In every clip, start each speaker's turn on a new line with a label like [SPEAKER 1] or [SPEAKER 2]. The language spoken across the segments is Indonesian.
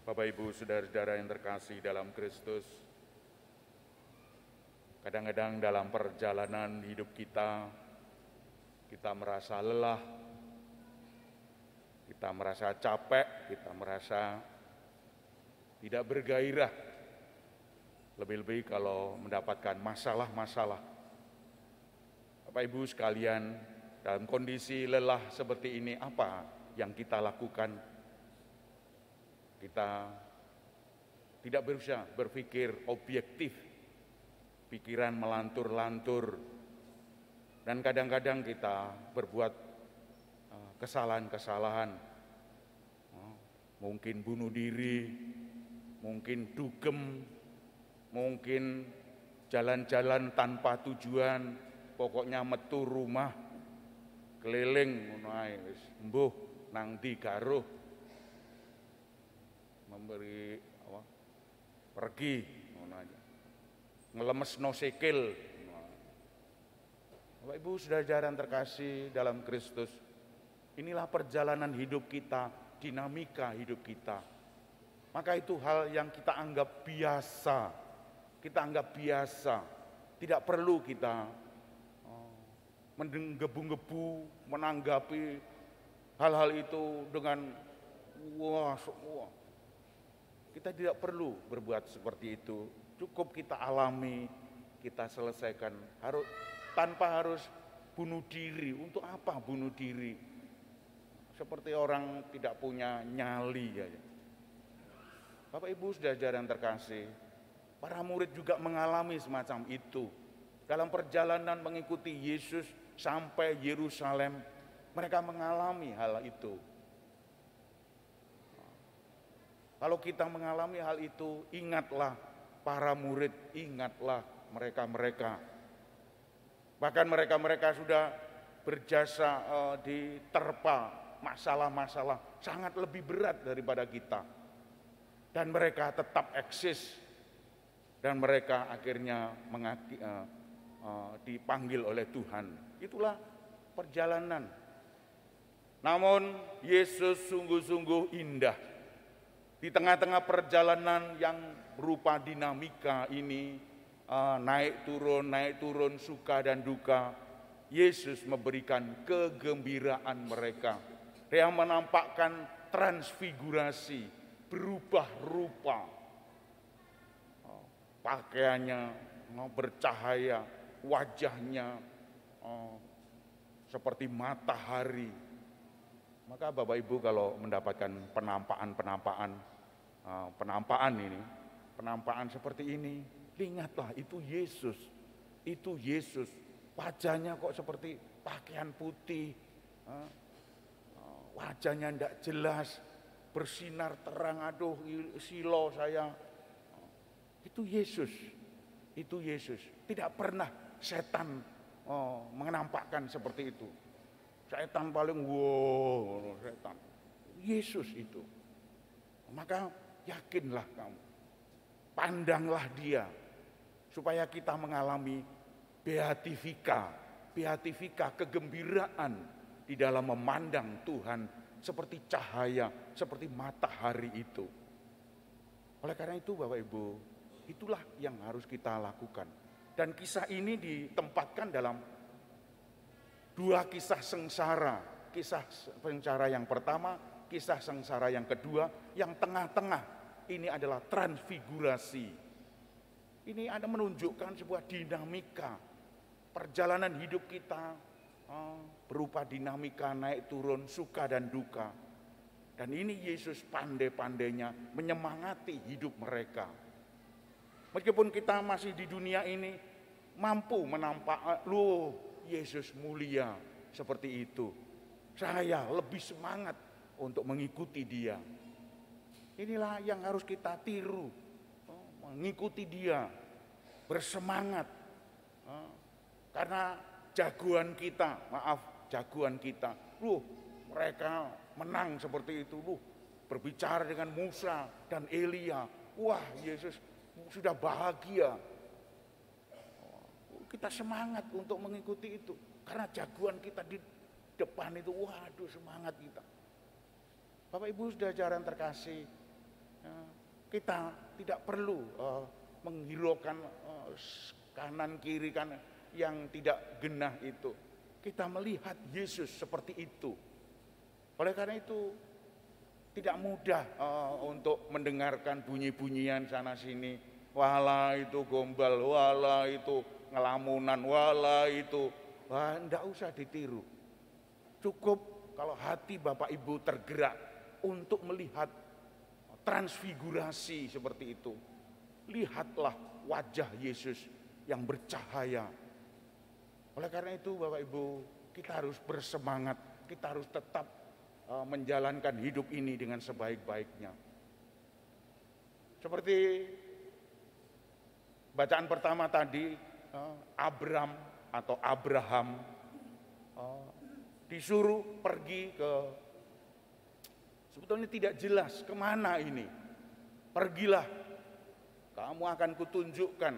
[SPEAKER 1] Bapak Ibu saudara-saudara yang terkasih dalam Kristus, kadang-kadang dalam perjalanan hidup kita merasa lelah, kita merasa capek, kita merasa tidak bergairah. Lebih-lebih kalau mendapatkan masalah-masalah. Bapak Ibu sekalian, dalam kondisi lelah seperti ini, apa yang kita lakukan? Kita tidak berusaha berpikir objektif, pikiran melantur-lantur, dan kadang-kadang kita berbuat kesalahan-kesalahan, mungkin bunuh diri, mungkin dugem, mungkin jalan-jalan tanpa tujuan, pokoknya metu rumah, keliling, mbuh nang di garuh, memberi pergi, ngelemes no sikil. Bapak Ibu saudara-saudara yang terkasih dalam Kristus, inilah perjalanan hidup kita, dinamika hidup kita. Maka itu hal yang kita anggap biasa, tidak perlu kita menggebu-gebu menanggapi hal-hal itu dengan wah. Kita tidak perlu berbuat seperti itu. Cukup kita alami, kita selesaikan. Tanpa harus bunuh diri. Untuk apa bunuh diri? Seperti orang tidak punya nyali aja. Bapak Ibu saudara-saudara yang terkasih, para murid juga mengalami semacam itu. Dalam perjalanan mengikuti Yesus sampai Yerusalem, mereka mengalami hal itu. Kalau kita mengalami hal itu, ingatlah para murid, ingatlah mereka-mereka. Bahkan mereka-mereka sudah berjasa diterpa masalah-masalah sangat lebih berat daripada kita. Dan mereka tetap eksis. Dan mereka akhirnya dipanggil oleh Tuhan. Itulah perjalanan. Namun Yesus sungguh-sungguh indah. Di tengah-tengah perjalanan yang berupa dinamika ini, naik turun, suka dan duka, Yesus memberikan kegembiraan mereka. Dia menampakkan transfigurasi, berubah rupa. Pakaiannya bercahaya, wajahnya seperti matahari. Maka Bapak Ibu kalau mendapatkan penampakan seperti ini, ingatlah itu Yesus. Wajahnya kok seperti pakaian putih, wajahnya tidak jelas, bersinar terang, aduh silo saya. Itu Yesus. Tidak pernah setan menampakkan seperti itu. Setan paling setan. Yesus itu. Maka yakinlah kamu. Pandanglah dia. Supaya kita mengalami beatifika, kegembiraan di dalam memandang Tuhan seperti cahaya, seperti matahari itu. Oleh karena itu Bapak Ibu, itulah yang harus kita lakukan. Dan kisah ini ditempatkan dalam dua kisah sengsara. Kisah sengsara yang pertama, kisah sengsara yang kedua, yang tengah-tengah ini adalah transfigurasi. Ini ada menunjukkan sebuah dinamika perjalanan hidup kita, berupa dinamika naik turun, suka dan duka. Dan ini Yesus pandai-pandainya menyemangati hidup mereka. Meskipun kita masih di dunia ini mampu menampak, Yesus mulia seperti itu. Saya lebih semangat untuk mengikuti dia. Inilah yang harus kita tiru, mengikuti dia, bersemangat. Karena jagoan kita, mereka menang seperti itu. Berbicara dengan Musa dan Elia. Wah, Yesus sudah bahagia. Kita semangat untuk mengikuti itu. Karena jagoan kita di depan itu, waduh semangat kita. Bapak Ibu saudara yang terkasih, Kita tidak perlu menghiraukan kanan kiri kan yang tidak genah itu. Kita melihat Yesus seperti itu. Oleh karena itu tidak mudah untuk mendengarkan bunyi-bunyian sana sini. Wala itu gombal, wala itu ngelamunan, wala itu. Wah, enggak usah ditiru. Cukup kalau hati Bapak Ibu tergerak untuk melihat transfigurasi seperti itu. Lihatlah wajah Yesus yang bercahaya. Oleh karena itu Bapak Ibu, kita harus bersemangat, kita harus tetap menjalankan hidup ini dengan sebaik-baiknya. Seperti bacaan pertama tadi, Abraham disuruh pergi ke, sebetulnya tidak jelas kemana ini. Pergilah, kamu akan kutunjukkan.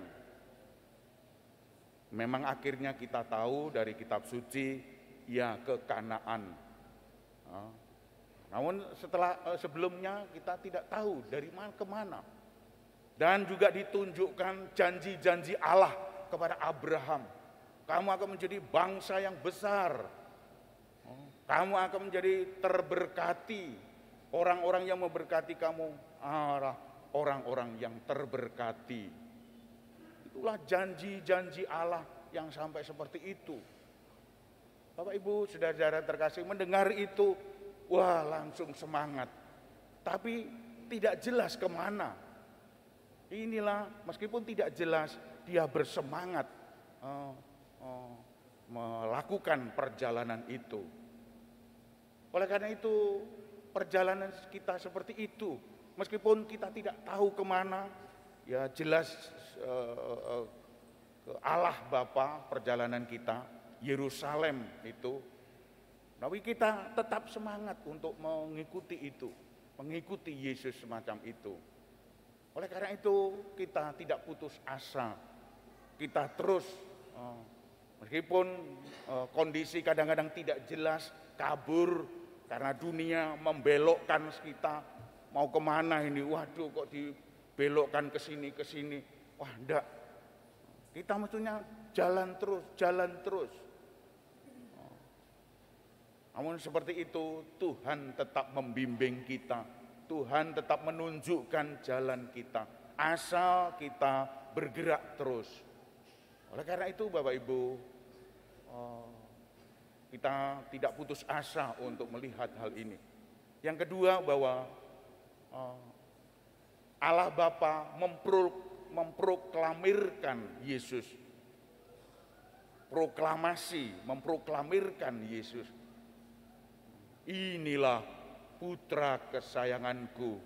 [SPEAKER 1] Memang akhirnya kita tahu dari kitab suci, ya ke Kanaan. Namun sebelumnya kita tidak tahu dari mana kemana. Dan juga ditunjukkan janji-janji Allah kepada Abraham. Kamu akan menjadi bangsa yang besar. Kamu akan menjadi terberkati. Orang-orang yang memberkati kamu adalah orang-orang yang terberkati. Itulah janji-janji Allah yang sampai seperti itu. Bapak Ibu, saudara-saudara terkasih, mendengar itu, wah langsung semangat. Tapi tidak jelas kemana. Inilah meskipun tidak jelas, dia bersemangat melakukan perjalanan itu. Oleh karena itu, perjalanan kita seperti itu. Meskipun kita tidak tahu kemana, ya jelas ke Allah Bapa perjalanan kita, Yerusalem itu. Tapi kita tetap semangat untuk mengikuti itu, mengikuti Yesus semacam itu. Oleh karena itu kita tidak putus asa, kita terus meskipun kondisi kadang-kadang tidak jelas, kabur karena dunia membelokkan kita, mau kemana ini, waduh kok dibelokkan ke sini, wah enggak. Kita maksudnya jalan terus. Namun seperti itu Tuhan tetap membimbing kita, Tuhan tetap menunjukkan jalan kita, asal kita bergerak terus. Oleh karena itu Bapak Ibu, kita tidak putus asa untuk melihat hal ini. Yang kedua, bahwa Allah Bapa memproklamirkan Yesus. Memproklamirkan Yesus. Inilah putra kesayanganku,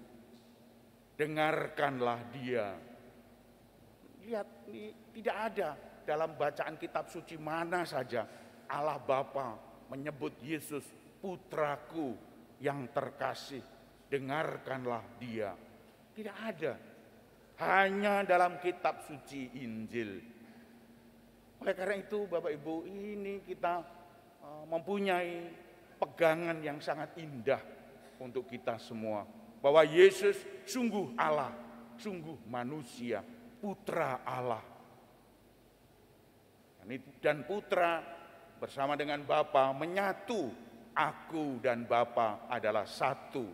[SPEAKER 1] dengarkanlah dia. Lihat, tidak ada dalam bacaan kitab suci mana saja Allah Bapa menyebut Yesus putraku yang terkasih, dengarkanlah dia. Tidak ada. Hanya dalam kitab suci Injil. Oleh karena itu Bapak Ibu, ini kita mempunyai pegangan yang sangat indah untuk kita semua. Bahwa Yesus sungguh Allah, sungguh manusia, putra Allah. Dan putra bersama dengan Bapa menyatu. Aku dan Bapa adalah satu.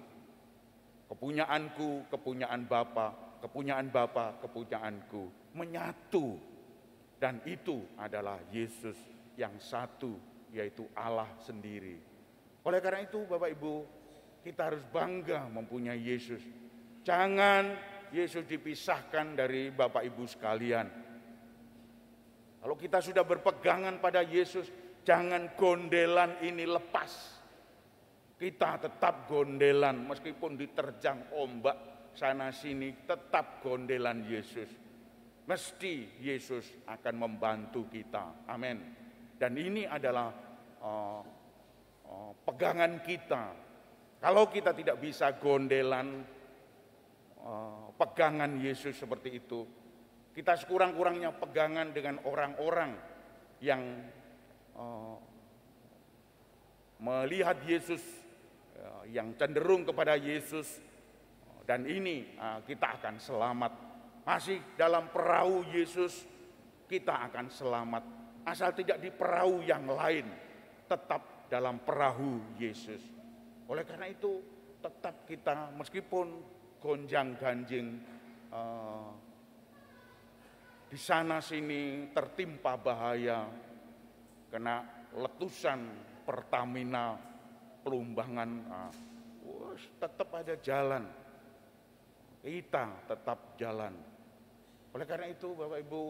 [SPEAKER 1] Kepunyaanku, kepunyaan Bapa, kepunyaan Bapa, kepunyaanku menyatu. Dan itu adalah Yesus yang satu, yaitu Allah sendiri. Oleh karena itu Bapak Ibu, kita harus bangga mempunyai Yesus. Jangan Yesus dipisahkan dari Bapak Ibu sekalian. Kalau kita sudah berpegangan pada Yesus, jangan gondelan ini lepas. Kita tetap gondelan meskipun diterjang ombak sana sini, tetap gondelan Yesus. Mesti Yesus akan membantu kita. Amin. Dan ini adalah pegangan kita. Kalau kita tidak bisa gondelan pegangan Yesus seperti itu, kita sekurang-kurangnya pegangan dengan orang-orang yang melihat Yesus, yang cenderung kepada Yesus Dan ini kita akan selamat. Masih dalam perahu Yesus kita akan selamat. Asal tidak di perahu yang lain, tetap dalam perahu Yesus. Oleh karena itu tetap kita meskipun gonjang-ganjing di sana sini tertimpa bahaya, kena letusan Pertamina, pelumbangan, tetap ada jalan. Kita tetap jalan. Oleh karena itu Bapak Ibu,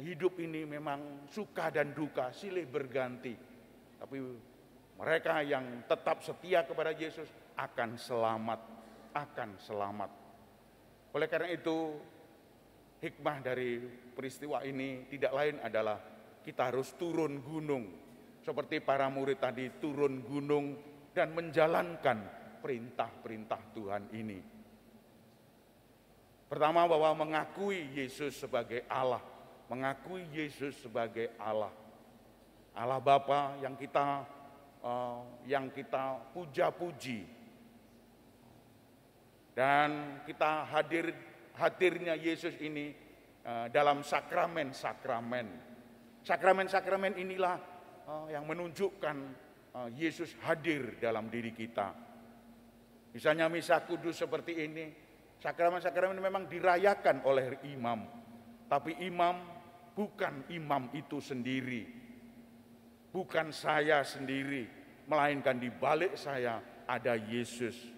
[SPEAKER 1] hidup ini memang suka dan duka silih berganti. Tapi mereka yang tetap setia kepada Yesus akan selamat, akan selamat. Oleh karena itu hikmah dari peristiwa ini tidak lain adalah kita harus turun gunung. Seperti para murid tadi turun gunung dan menjalankan perintah-perintah Tuhan ini. Pertama bahwa mengakui Yesus sebagai Allah. Mengakui Yesus sebagai Allah. Allah Bapa yang kita puja-puji. Dan kita hadirnya Yesus ini dalam sakramen-sakramen. Sakramen-sakramen inilah yang menunjukkan Yesus hadir dalam diri kita. Misalnya misa kudus seperti ini, sakramen-sakramen memang dirayakan oleh imam, tapi imam bukan imam itu sendiri, bukan saya sendiri, melainkan di balik saya ada Yesus.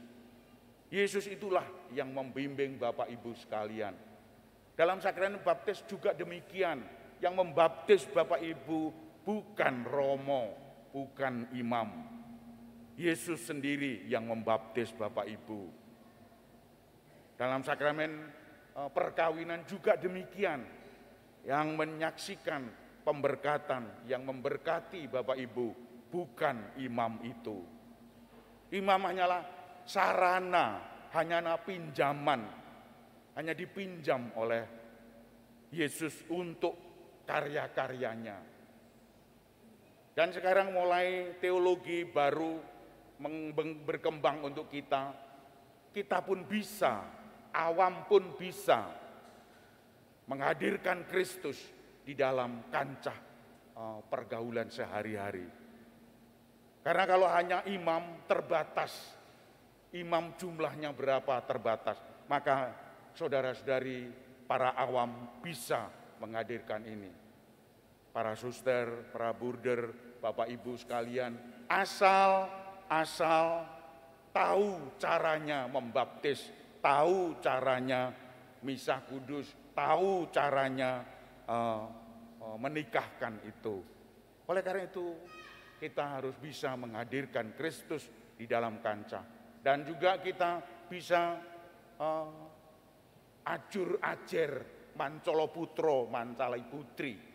[SPEAKER 1] Yesus itulah yang membimbing Bapak Ibu sekalian. Dalam sakramen baptis juga demikian, yang membaptis Bapak Ibu bukan romo, bukan imam. Yesus sendiri yang membaptis Bapak Ibu. Dalam sakramen perkawinan juga demikian, yang menyaksikan pemberkatan, yang memberkati Bapak Ibu, bukan imam itu. Imam hanyalah sarana, hanyalah pinjaman, hanya dipinjam oleh Yesus untuk karya-karyanya. Dan sekarang mulai teologi baru berkembang untuk kita pun bisa, awam pun bisa menghadirkan Kristus di dalam kancah pergaulan sehari-hari. Karena kalau hanya imam terbatas, imam jumlahnya berapa terbatas, maka saudara-saudari para awam bisa menghadirkan ini. Para suster, para burder, Bapak Ibu sekalian, asal tahu caranya membaptis, tahu caranya misa kudus, tahu caranya menikahkan itu. Oleh karena itu kita harus bisa menghadirkan Kristus di dalam kancah. Dan juga kita bisa ajur-ajer mancolo putro, mancalai putri.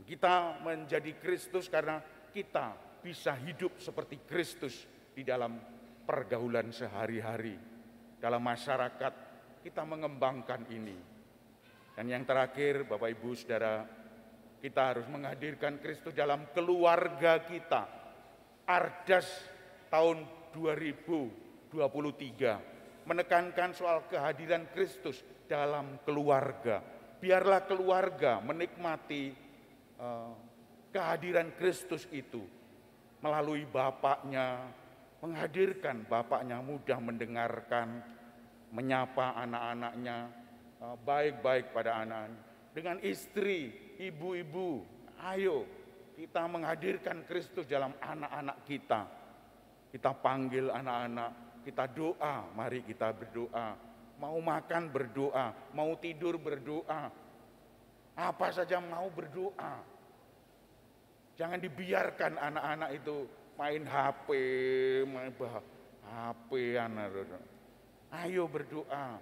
[SPEAKER 1] Kita menjadi Kristus karena kita bisa hidup seperti Kristus di dalam pergaulan sehari-hari. Dalam masyarakat kita mengembangkan ini. Dan yang terakhir Bapak Ibu Saudara, kita harus menghadirkan Kristus dalam keluarga kita. Ardas tahun 2023 menekankan soal kehadiran Kristus dalam keluarga. Biarlah keluarga menikmati kehadiran Kristus itu melalui bapaknya, menghadirkan bapaknya mudah mendengarkan, menyapa anak-anaknya, baik-baik pada anak-anaknya. Dengan istri, ibu-ibu, ayo kita menghadirkan Kristus dalam anak-anak kita. Kita panggil anak-anak, kita doa, mari kita berdoa. Mau makan berdoa, mau tidur berdoa. Apa saja mau berdoa. Jangan dibiarkan anak-anak itu main HP, Ayo berdoa.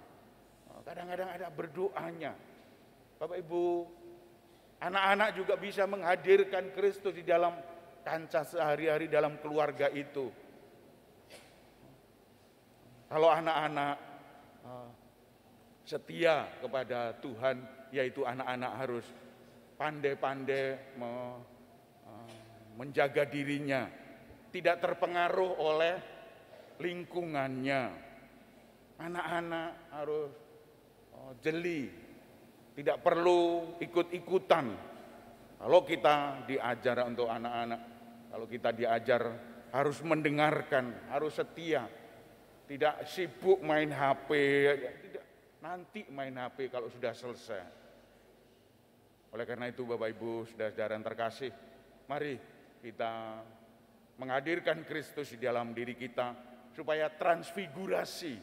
[SPEAKER 1] Kadang-kadang ada berdoanya. Bapak Ibu, anak-anak juga bisa menghadirkan Kristus di dalam kancah sehari-hari dalam keluarga itu. Kalau anak-anak setia kepada Tuhan, yaitu anak-anak harus pandai-pandai menjaga dirinya, tidak terpengaruh oleh lingkungannya. Anak-anak harus jeli, tidak perlu ikut-ikutan. Kalau kita diajar untuk anak-anak, kalau kita diajar harus mendengarkan, harus setia, tidak sibuk main HP, tidak nanti main HP kalau sudah selesai. Oleh karena itu Bapak Ibu, saudara-saudara yang terkasih, mari kita menghadirkan Kristus di dalam diri kita supaya transfigurasi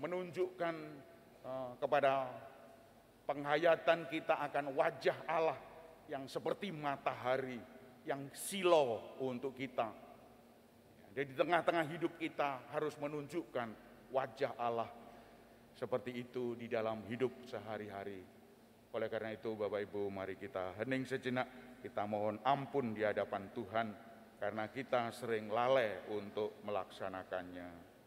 [SPEAKER 1] menunjukkan kepada penghayatan kita akan wajah Allah yang seperti matahari, yang silau untuk kita. Jadi di tengah-tengah hidup kita harus menunjukkan wajah Allah seperti itu di dalam hidup sehari-hari. Oleh karena itu Bapak Ibu, mari kita hening sejenak, kita mohon ampun di hadapan Tuhan karena kita sering lalai untuk melaksanakannya.